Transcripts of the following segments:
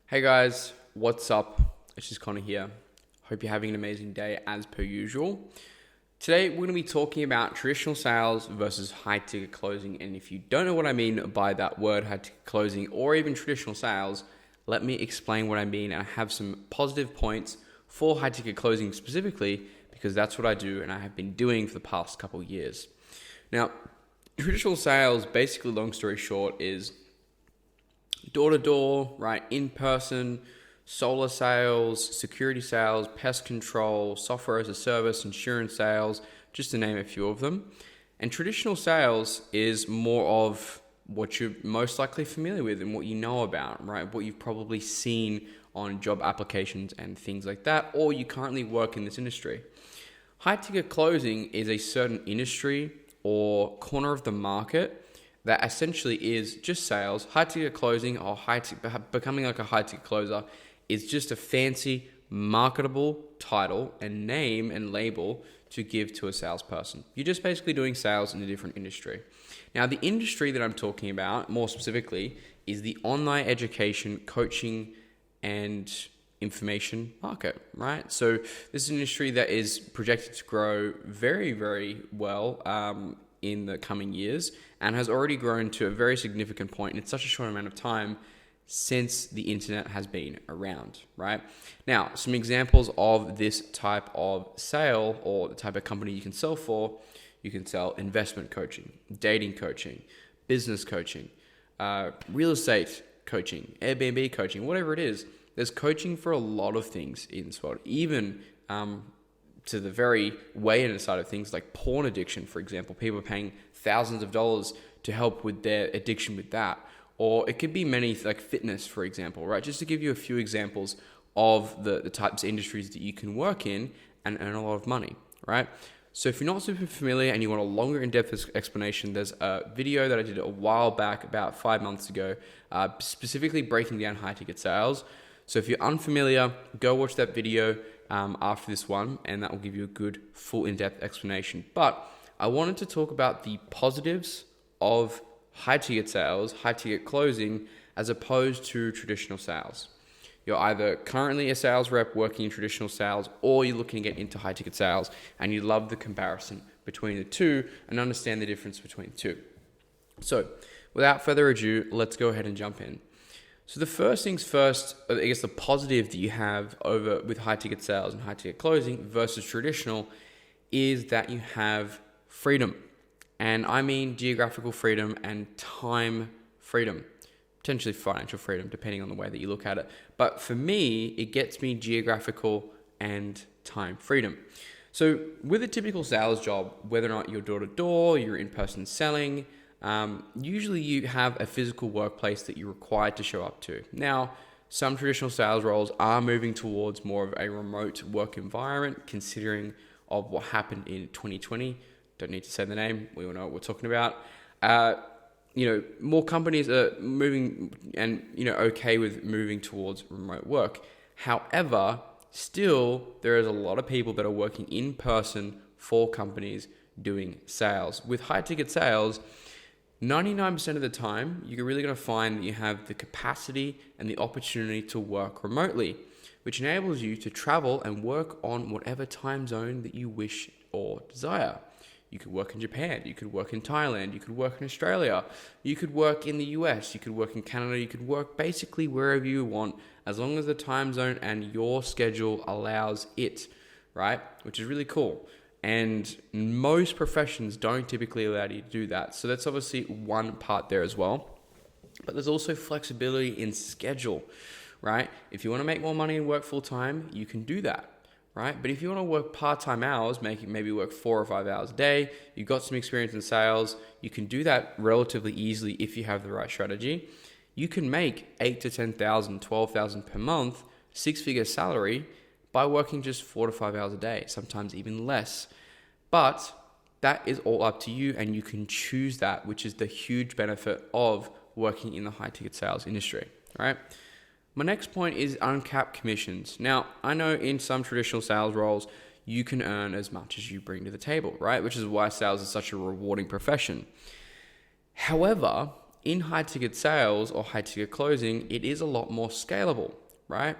Hey guys, what's up? It's just Connor here. Hope you're having an amazing day as per usual. Today we're going to be talking about traditional sales versus high ticket closing. And if you don't know what I mean by that word, high ticket closing, or even traditional sales, let me explain what I mean. And I have some positive points for high ticket closing specifically because that's what I do and I have been doing for the past couple of years. Now, traditional sales, basically, long story short, is door-to-door, right, in-person, solar sales, security sales, pest control, software as a service, insurance sales, just to name a few of them. And traditional sales is more of what you're most likely familiar with and what you know about, right? What you've probably seen on job applications and things like that, or you currently work in this industry. High ticket closing is a certain industry or corner of the market that essentially is just sales. High ticket closing or becoming like a high ticket closer is just a fancy marketable title and name and label to give to a salesperson. You're just basically doing sales in a different industry. Now, the industry that I'm talking about more specifically is the online education, coaching, and information market, right? So this is an industry that is projected to grow very, very well in the coming years and has already grown to a very significant point in such a short amount of time since the internet has been around, right? Now, some examples of this type of sale or the type of company you can sell for: you can sell investment coaching, dating coaching, business coaching, real estate coaching, Airbnb coaching, whatever it is. There's coaching for a lot of things in this world, even to the very way in the side of things like porn addiction, for example. People are paying thousands of dollars to help with their addiction with that. Or it could be many, like fitness, for example, right? Just to give you a few examples of the types of industries that you can work in and earn a lot of money, right? So if you're not super familiar and you want a longer in-depth explanation, there's a video that I did a while back, about 5 months ago, specifically breaking down high ticket sales. So if you're unfamiliar, go watch that video after this one, and that will give you a good full in-depth explanation. But I wanted to talk about the positives of high ticket sales, high ticket closing, as opposed to traditional sales. You're either currently a sales rep working in traditional sales, or you're looking to get into high ticket sales and you love the comparison between the two and understand the difference between the two. So without further ado, let's go ahead and jump in. So the first things first, I guess the positive that you have over with high ticket sales and high ticket closing versus traditional is that you have freedom. And I mean geographical freedom and time freedom, potentially financial freedom, depending on the way that you look at it. But for me, it gets me geographical and time freedom. So with a typical sales job, whether or not you're door to door, you're in-person selling, usually you have a physical workplace that you're required to show up to. Now, some traditional sales roles are moving towards more of a remote work environment, considering of what happened in 2020. Don't need to say the name. We all know what we're talking about. More companies are moving and, okay with moving towards remote work. However, still, there is a lot of people that are working in person for companies doing sales. With high ticket sales, 99% of the time, you're really going to find that you have the capacity and the opportunity to work remotely, which enables you to travel and work on whatever time zone that you wish or desire. You could work in Japan, you could work in Thailand, you could work in Australia, you could work in the US, you could work in Canada, you could work basically wherever you want, as long as the time zone and your schedule allows it, right? Which is really cool. And most professions don't typically allow you to do that. So that's obviously one part there as well. But there's also flexibility in schedule, right? If you want to make more money and work full time, you can do that, right? But if you want to work part-time hours, maybe work 4 or 5 hours a day, you've got some experience in sales, you can do that relatively easily if you have the right strategy. You can make 8 to 10,000, 12,000 per month, 6-figure salary by working just 4 to 5 hours a day, sometimes even less. But that is all up to you, and you can choose that, which is the huge benefit of working in the high ticket sales industry, right? My next point is uncapped commissions. Now, I know in some traditional sales roles, you can earn as much as you bring to the table, right? Which is why sales is such a rewarding profession. However, in high ticket sales or high ticket closing, it is a lot more scalable, right?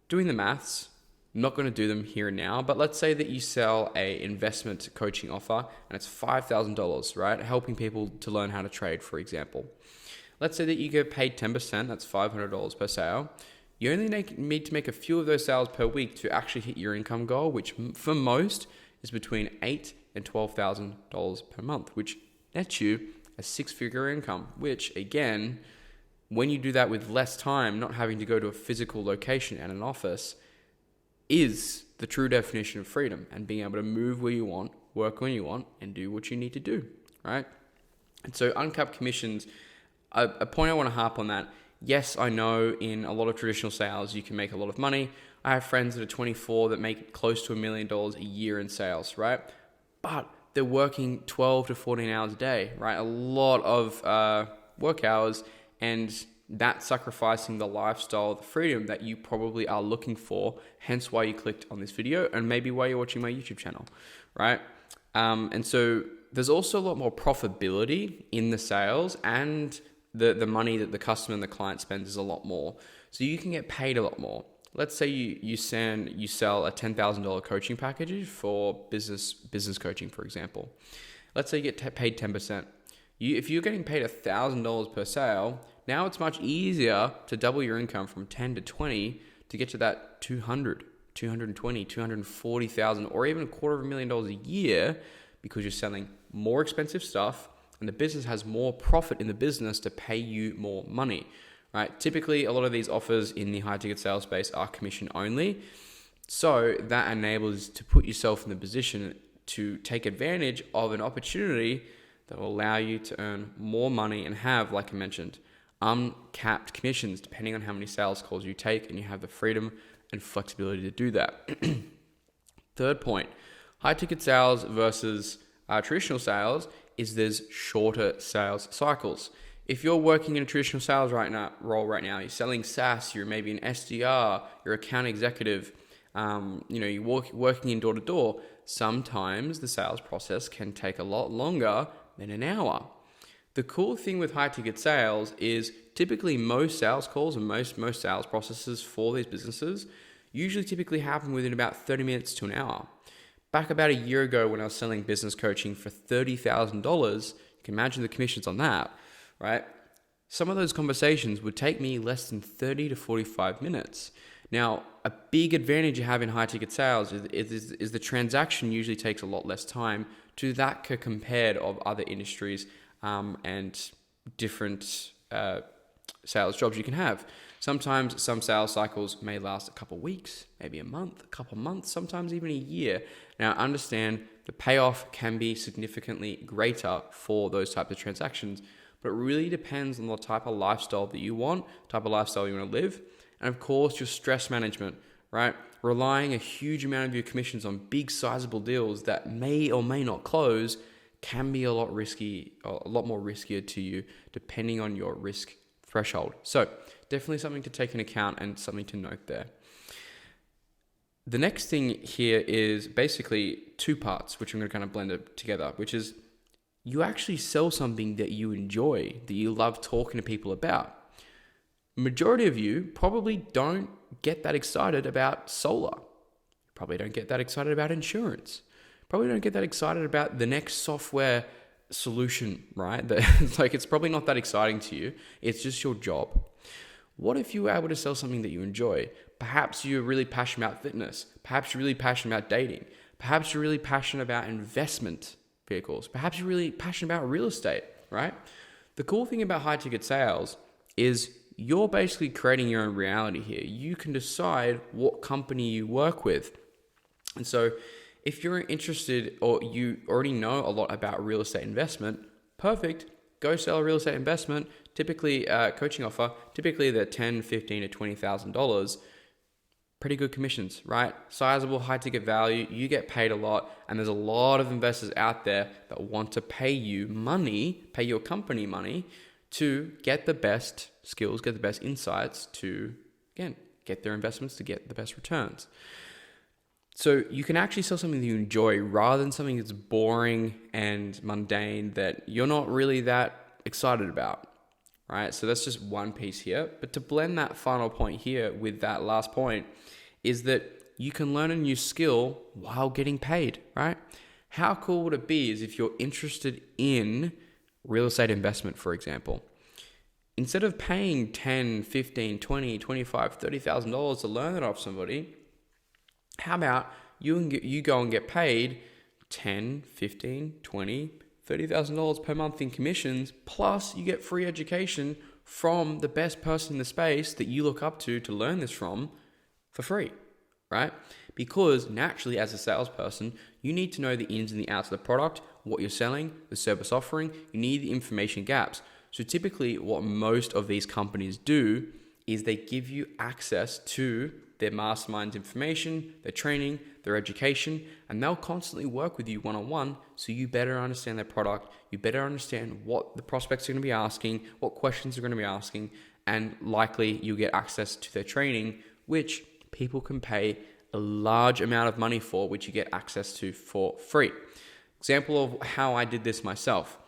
Doing the maths, I'm not going to do them here and now, but let's say that you sell a investment coaching offer and it's $5,000, right? Helping people to learn how to trade, for example. Let's say that you get paid 10%, that's $500 per sale. You only need to make a few of those sales per week to actually hit your income goal, which for most is between $8,000 and $12,000 per month, which nets you a six-figure income, which again, when you do that with less time, not having to go to a physical location and an office, is the true definition of freedom and being able to move where you want, work when you want, and do what you need to do, right? And so uncapped commissions, a point I want to harp on that. Yes, I know in a lot of traditional sales, you can make a lot of money. I have friends that are 24 that make close to $1 million a year in sales, right? But they're working 12 to 14 hours a day, right? A lot of work hours, and that's sacrificing the lifestyle, the freedom that you probably are looking for, hence why you clicked on this video and maybe why you're watching my YouTube channel, right? And so there's also a lot more profitability in the sales, and the money that the customer and the client spends is a lot more. So you can get paid a lot more. Let's say you sell a $10,000 coaching package for business coaching, for example. Let's say you get paid 10%. If you're getting paid $1,000 per sale, now it's much easier to double your income from 10 to 20 to get to that 200, 220, 240,000, or even $250,000 a year, because you're selling more expensive stuff and the business has more profit in the business to pay you more money, right? Typically, a lot of these offers in the high ticket sales space are commission only. So that enables to put yourself in the position to take advantage of an opportunity that will allow you to earn more money and have, like I mentioned, uncapped commissions depending on how many sales calls you take, and you have the freedom and flexibility to do that. Third point, high ticket sales versus traditional sales is there's shorter sales cycles. If you're working in a traditional sales role right now, you're selling SaaS, you're maybe an SDR, you're account executive, you're working in door to door, sometimes the sales process can take a lot longer than an hour. The cool thing with high ticket sales is typically most sales calls and most sales processes for these businesses usually typically happen within about 30 minutes to an hour. Back about a year ago when I was selling business coaching for $30,000, you can imagine the commissions on that, right? Some of those conversations would take me less than 30 to 45 minutes. Now, a big advantage you have in high ticket sales is the transaction usually takes a lot less time to that compared of other industries and different sales jobs you can have. Sometimes some sales cycles may last a couple of weeks, maybe a month, a couple of months, sometimes even a year. Now, understand the payoff can be significantly greater for those types of transactions, but it really depends on the type of lifestyle that you want, type of lifestyle you want to live, and of course, your stress management, right? Relying a huge amount of your commissions on big sizable deals that may or may not close can be a lot risky, or a lot more riskier to you depending on your risk threshold. So definitely something to take into account and something to note there. The next thing here is basically two parts, which I'm going to kind of blend it together, which is you actually sell something that you enjoy, that you love talking to people about. Majority of you probably don't get that excited about solar. Probably don't get that excited about insurance. Probably don't get that excited about the next software solution, right? It's probably not that exciting to you. It's just your job. What if you were able to sell something that you enjoy? Perhaps you're really passionate about fitness. Perhaps you're really passionate about dating. Perhaps you're really passionate about investment vehicles. Perhaps you're really passionate about real estate, right? The cool thing about high ticket sales is you're basically creating your own reality here. You can decide what company you work with. And so if you're interested or you already know a lot about real estate investment, perfect. Go sell a real estate investment. Typically, coaching offer, typically they're $10,000, $15,000 to $20,000. Pretty good commissions, right? Sizable, high ticket value. You get paid a lot, and there's a lot of investors out there that want to pay you money, pay your company money to get the best skills, get the best insights to, again, get their investments to get the best returns. So you can actually sell something that you enjoy rather than something that's boring and mundane that you're not really that excited about, right? So that's just one piece here. But to blend that final point here with that last point is that you can learn a new skill while getting paid, right? How cool would it be is if you're interested in real estate investment, for example, instead of paying 10, 15, 20, 25, $30,000 to learn it off somebody, how about you go and get paid 10, 15, 20, $30,000 per month in commissions, plus you get free education from the best person in the space that you look up to learn this from for free, right? Because naturally, as a salesperson, you need to know the ins and the outs of the product, what you're selling, the service offering. You need the information gaps. So typically what most of these companies do is they give you access to their mastermind's information, their training, their education, and they'll constantly work with you one-on-one so you better understand their product, you better understand what the prospects are going to be asking, what questions they're going to be asking, and likely you'll get access to their training, which people can pay a large amount of money for, which you get access to for free. Example of how I did this myself.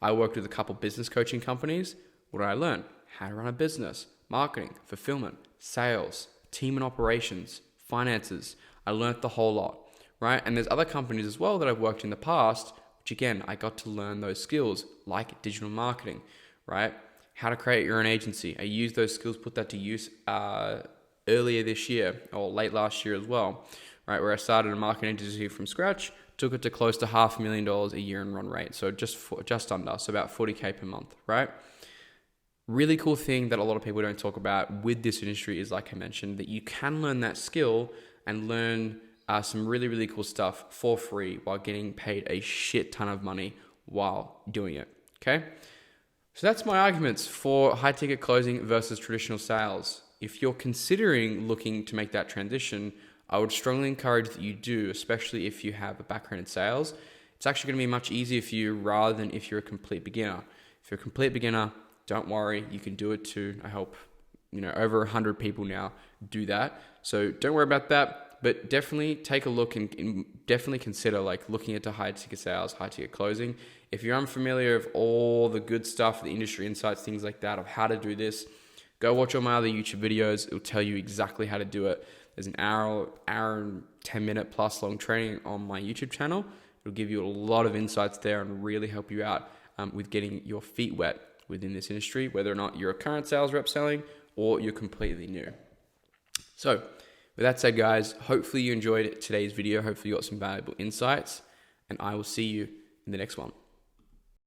I worked with a couple business coaching companies. What did I learn? How to run a business, marketing, fulfillment, sales, team and operations, finances. I learned the whole lot, right? And there's other companies as well that I've worked in the past, which again, I got to learn those skills like digital marketing, right? How to create your own agency. I used those skills, put that to use earlier this year or late last year as well, right? Where I started a marketing agency from scratch, took it to close to $500,000 a year in run rate. So just under, so about 40K per month, right? Really cool thing that a lot of people don't talk about with this industry is, like I mentioned, that you can learn that skill and learn some really, really cool stuff for free while getting paid a shit ton of money while doing it, okay? So that's my arguments for high ticket closing versus traditional sales. If you're considering looking to make that transition, I would strongly encourage that you do, especially if you have a background in sales. It's actually going to be much easier for you rather than if you're a complete beginner. If you're a complete beginner, don't worry, you can do it too. I help, over 100 people now do that. So don't worry about that, but definitely take a look and definitely consider looking into high ticket sales, high ticket closing. If you're unfamiliar with all the good stuff, the industry insights, things like that of how to do this, go watch all my other YouTube videos. It'll tell you exactly how to do it. There's an hour and 10 minute plus long training on my YouTube channel. It'll give you a lot of insights there and really help you out with getting your feet wet within this industry, whether or not you're a current sales rep selling or you're completely new. So with that said, guys, hopefully you enjoyed today's video. Hopefully you got some valuable insights, and I will see you in the next one.